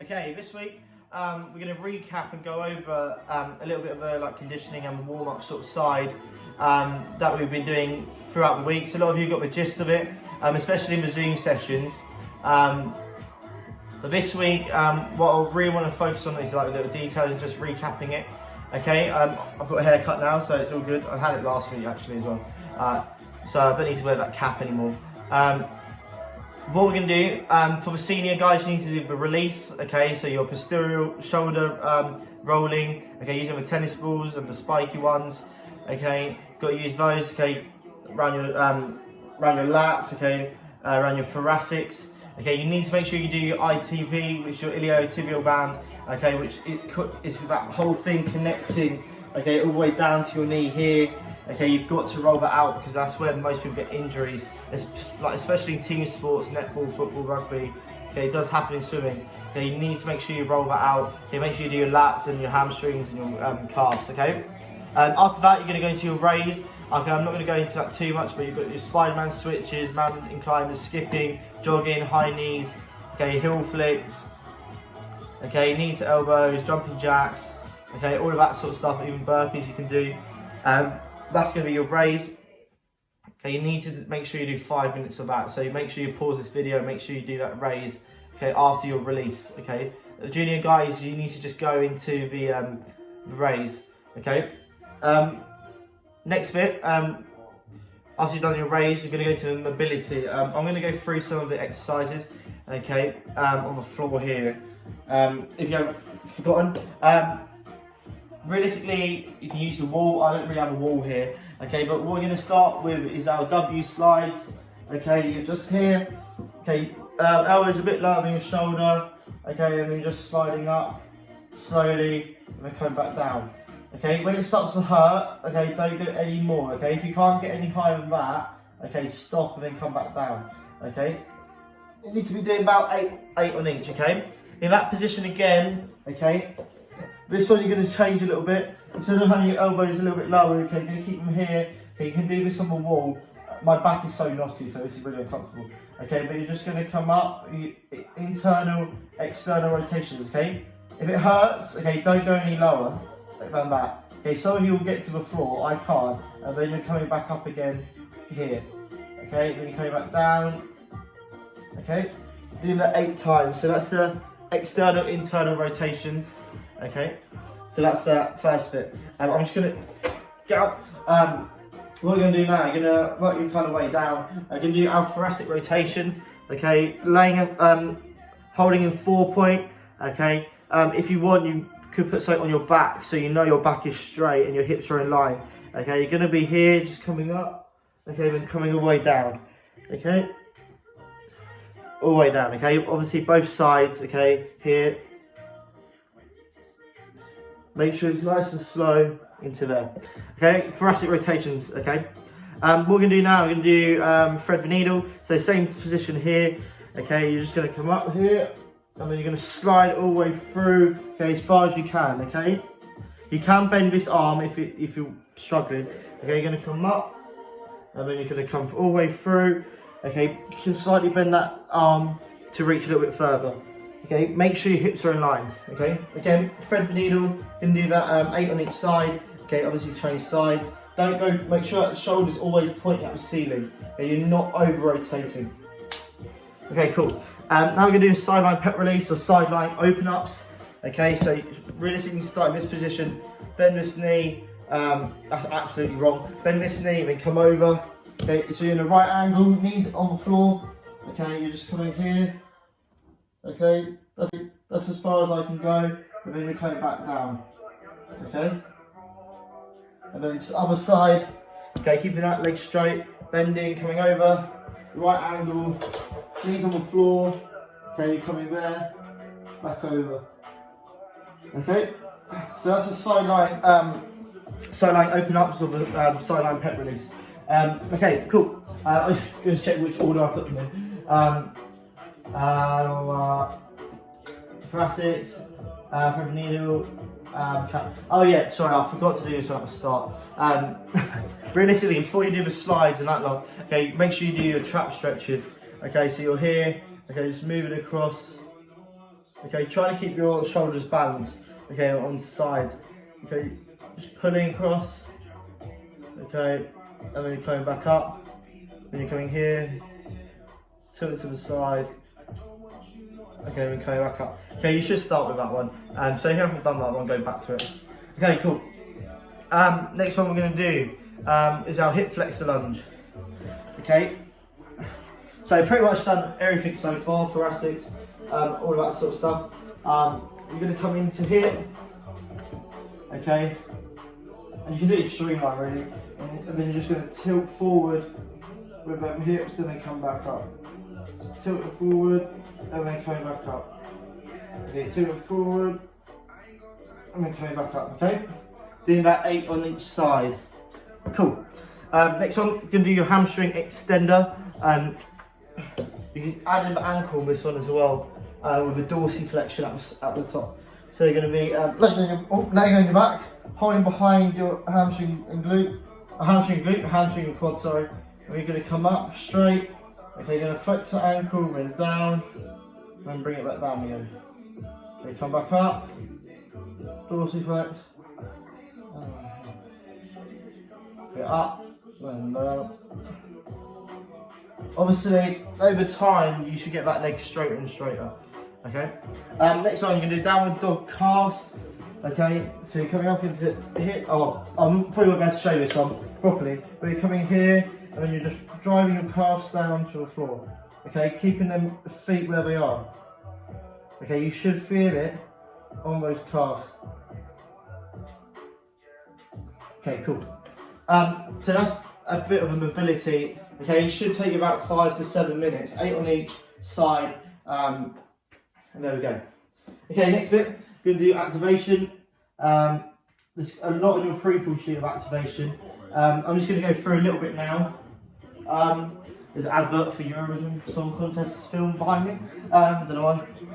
Okay, this week we're going to recap and go over a little bit of a conditioning and warm-up sort of side that we've been doing throughout the week. So a lot of you got the gist of it, especially in the Zoom sessions. But this week, what I really want to focus on is a little details and just recapping it. Okay, I've got a haircut now, so it's all good. I had it last week actually as well, so I don't need to wear that cap anymore. What we're going to do, for the senior guys, you need to do the release, okay, so your posterior shoulder rolling, okay, using the tennis balls and the spiky ones, okay, got to use those, okay, around your lats, okay, around your thoracics, okay, you need to make sure you do your ITB, which is your iliotibial band, okay, which is that whole thing connecting, okay, all the way down to your knee here. Okay, you've got to roll that out because that's where most people get injuries, especially in team sports, netball, football, rugby. Okay, it does happen in swimming. Okay, you need to make sure you roll that out. Okay, make sure you do your lats and your hamstrings and your calves. Okay, after that you're going to go into your raise. Okay, I'm not going to go into that too much, but you've got your Spider-Man switches, mountain climbers, skipping, jogging, high knees. Okay, heel flicks. Okay, knee to elbows, jumping jacks. Okay, all of that sort of stuff. Even burpees you can do. That's going to be your raise. Okay, you need to make sure you do 5 minutes of that. So you make sure you pause this video, make sure you do that raise, okay, after your release, okay. The junior guys, you need to just go into the raise, okay. Next bit, after you've done your raise, you're going to go to the mobility. I'm going to go through some of the exercises, okay, on the floor here. If you haven't forgotten, realistically, you can use the wall. I don't really have a wall here, okay, but what we're going to start with is our W slides. Okay, you're just here, okay, elbows a bit lower than your shoulder, okay, and then you're just sliding up slowly and then coming back down. Okay, when it starts to hurt, okay, don't do it any more. Okay, if you can't get any higher than that, okay, stop and then come back down. Okay, you need to be doing about eight on each. Okay, in that position again, okay. This one you're going to change a little bit. Instead of having your elbows a little bit lower, okay, you're going to keep them here. Okay, you can do this on the wall. My back is so knotty, so this is really uncomfortable. Okay, but you're just going to come up, internal, external rotations, okay? If it hurts, okay, don't go any lower than that. Okay, some of you will get to the floor, I can't. And then you're coming back up again here. Okay, then you're coming back down. Okay, doing that 8 times. So that's the external, internal rotations. Okay, so that's the first bit. I'm just going to get up. What we're going to do now, you're going to work your kind of way down. I'm going to do our thoracic rotations. Okay, laying, holding in 4-point. Okay, if you want, you could put something on your back so you know your back is straight and your hips are in line. Okay, you're going to be here, just coming up. Okay, then coming all the way down. Okay, all the way down. Okay, obviously both sides. Okay, here. Make sure it's nice and slow into there. Okay, thoracic rotations, okay. What we're going to do now, we're going to do thread the needle. So same position here, okay. You're just going to come up here, and then you're going to slide all the way through, okay, as far as you can, okay. You can bend this arm if you're struggling. Okay, you're going to come up, and then you're going to come all the way through. Okay, you can slightly bend that arm to reach a little bit further. Okay, make sure your hips are in line. Okay, again, thread the needle. You can do that 8 on each side. Okay, obviously change sides. Don't go. Make sure that the shoulders always pointing at the ceiling. Okay, you're not over rotating. Okay, cool. Now we're gonna do a sideline pec release or sideline open ups. Okay, so realistically start in this position. Bend this knee. That's absolutely wrong. Bend this knee, then come over. Okay, so you're in a right angle, knees on the floor. Okay, you're just coming here. Okay, that's as far as I can go, and then you're coming back down. Okay, and then other side. Okay, keeping that leg straight, bending, coming over, right angle, knees on the floor. Okay, you're coming there, back over. Okay, so that's a sideline open ups or the sideline pec release. Okay, cool. I'm just going to check which order I put them in. Thoracics, thread the needle, oh yeah, sorry, I forgot to do this right at the start. Realistically, before you do the slides and that lot, okay, make sure you do your trap stretches. Okay, so you're here, okay, just move it across, Okay, try to keep your shoulders balanced, okay, on sides. Okay, just pulling across, okay, and then you're coming back up, then you're coming here, tilt it to the side, okay, then coming back up. Okay, you should start with that one. So if you haven't done that one, go back to it. Okay, cool. Next one we're going to do is our hip flexor lunge. Okay, so pretty much done everything so far, thoracics, all of that sort of stuff. You're going to come into here, okay, and you can do it streamline really, and then you're just going to tilt forward with them hips and then come back up. Tilt it forward and then coming back up. Okay, tilt it forward and then coming back up, okay? Doing that 8 on each side. Cool. Next one, you're going to do your hamstring extender. You can add an ankle on this one as well, with a dorsiflexion at the top. So you're going to be laying on your back, holding behind your hamstring and quad, sorry. And you're going to come up straight. Okay, you're going to flex the ankle, then down, then bring it back down again. Okay, come back up, dorsiflex. Okay, up, then down. Obviously, over time, you should get that leg straighter and straighter. Okay. Next one, you're going to do downward dog calves. Okay, so you're coming up into here. Oh, I'm probably not going to show this one properly, but you're coming here, and then you're just driving your calves down to the floor. Okay, keeping them feet where they are. Okay, you should feel it on those calves. Okay, cool. So that's a bit of a mobility. Okay, it should take you about 5 to 7 minutes, 8 on each side. And there we go. Okay, next bit, going to do activation. There's a lot on your pre-pull sheet of activation. I'm just going to go through a little bit now. There's an advert for Eurovision Song Contest film behind me. I don't know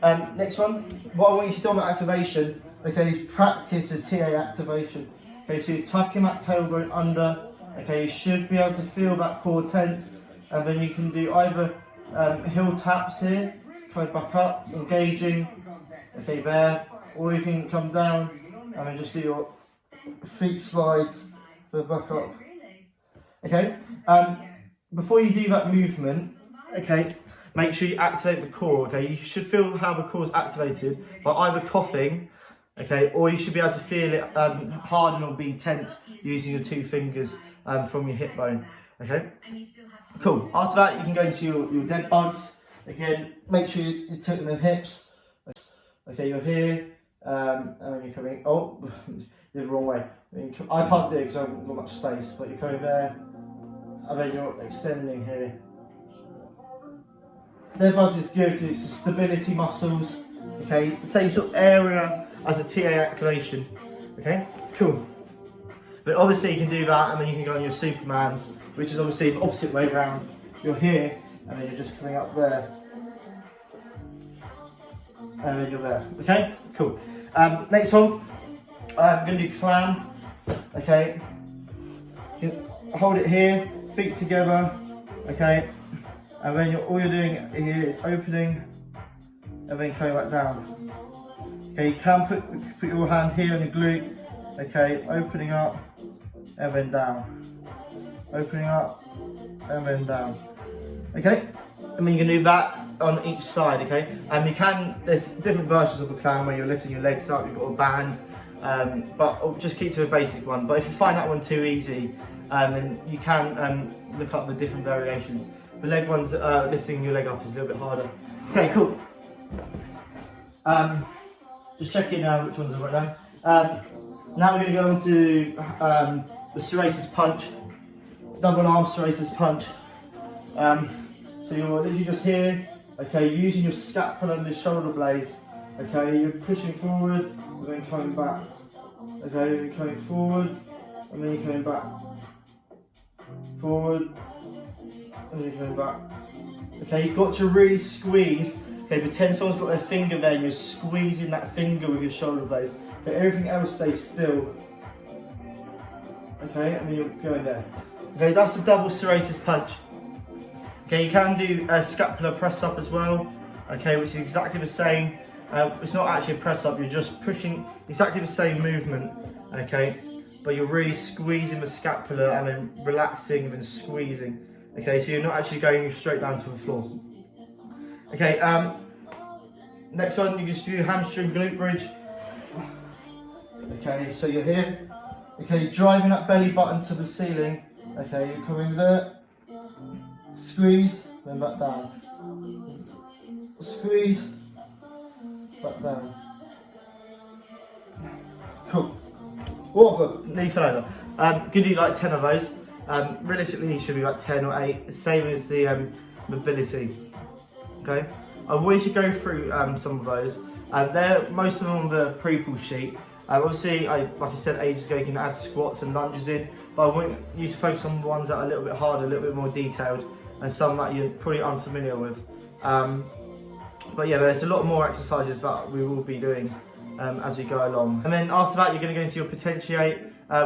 why. Next one, what I want you to do on that activation, okay, is practice a TA activation. Okay, so you're tucking that tailbone under. Okay, you should be able to feel that core tense, and then you can do either heel taps here, come back up, engaging, okay, there, or you can come down and then just do your feet slides for back up. Okay, before you do that movement, okay, make sure you activate the core. Okay, you should feel how the core is activated by either coughing, okay, or you should be able to feel it harden or be tense using your 2 fingers from your hip bone. Okay, cool. After that, you can go into your dead bugs. Again, make sure you tilt the hips. Okay, you're here, and then you're coming. Oh, you're the wrong way. I can't do it because I haven't got much space, but you're coming there, and then you're extending here. Dead bugs is good because it's the stability muscles. Okay, the same sort of area as a TA activation. Okay, cool. But obviously you can do that, and then you can go on your Supermans, which is obviously the opposite way around. You're here, and then you're just coming up there, and then you're there. Okay, cool. Next one, I'm going to do clam. Okay, you hold it here, feet together. Okay, and then all you're doing here is opening, and then coming back down. Okay, you can put your hand here on your glute. Okay, opening up and then down. Opening up and then down. Okay, and then you can do that on each side. Okay, and there's different versions of the clown where you're lifting your legs up, you've got a band, but just keep to a basic one. But if you find that one too easy, then you can look up the different variations. The leg ones, lifting your leg up is a little bit harder. Okay, cool. Just checking now which ones are right now. Now we're going to go into the serratus punch, double arm serratus punch. So you're literally just here, okay, using your scapula and the shoulder blades. Okay, you're pushing forward and then coming back. Okay, you're coming forward and then you're coming back. Forward and then you're coming back. Okay, you've got to really squeeze. Okay, pretend someone's got their finger there and you're squeezing that finger with your shoulder blades. Okay, everything else stays still. Okay, and then you're going there. Okay, that's the double serratus punch. Okay, you can do a scapular press up as well. Okay, which is exactly the same. It's not actually a press up, you're just pushing exactly the same movement, okay? But you're really squeezing the scapula and then relaxing and then squeezing. Okay, so you're not actually going straight down to the floor. Okay, next one, you just do hamstring glute bridge. Okay, so you're here. Okay, driving that belly button to the ceiling. Okay, you're coming there. Squeeze, then back down. Squeeze, back down. Cool. Oh, good. Nearly fell over. Could do like 10 of those. Realistically, it should be like 10 or 8, same as the mobility. Okay, I wish to go through some of those. Most of them on the pre-pull sheet. Obviously, like I said ages ago, you can add squats and lunges in, but I want you to focus on the ones that are a little bit harder, a little bit more detailed, and some that you're probably unfamiliar with. But yeah, there's a lot more exercises that we will be doing as we go along. And then after that, you're going to go into your potentiate,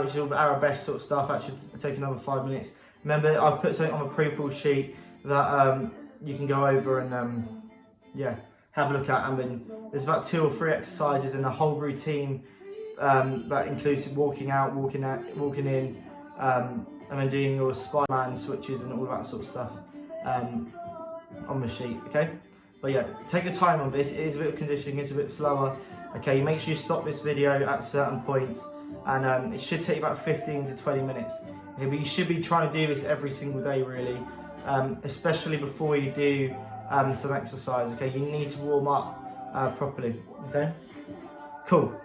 which is all the arabesque sort of stuff. That should take another 5 minutes. Remember, I've put something on the pre-pull sheet that you can go over and yeah, have a look at. And then there's about 2 or 3 exercises and a whole routine that includes walking out, walking in, and then doing your Spider-Man switches and all that sort of stuff on the sheet. Okay, but yeah, take your time on this. It is a bit of conditioning, it's a bit slower. Okay, make sure you stop this video at certain points, and it should take about 15 to 20 minutes. Okay, but you should be trying to do this every single day, really, especially before you do some exercise. Okay, you need to warm up properly. Okay, cool.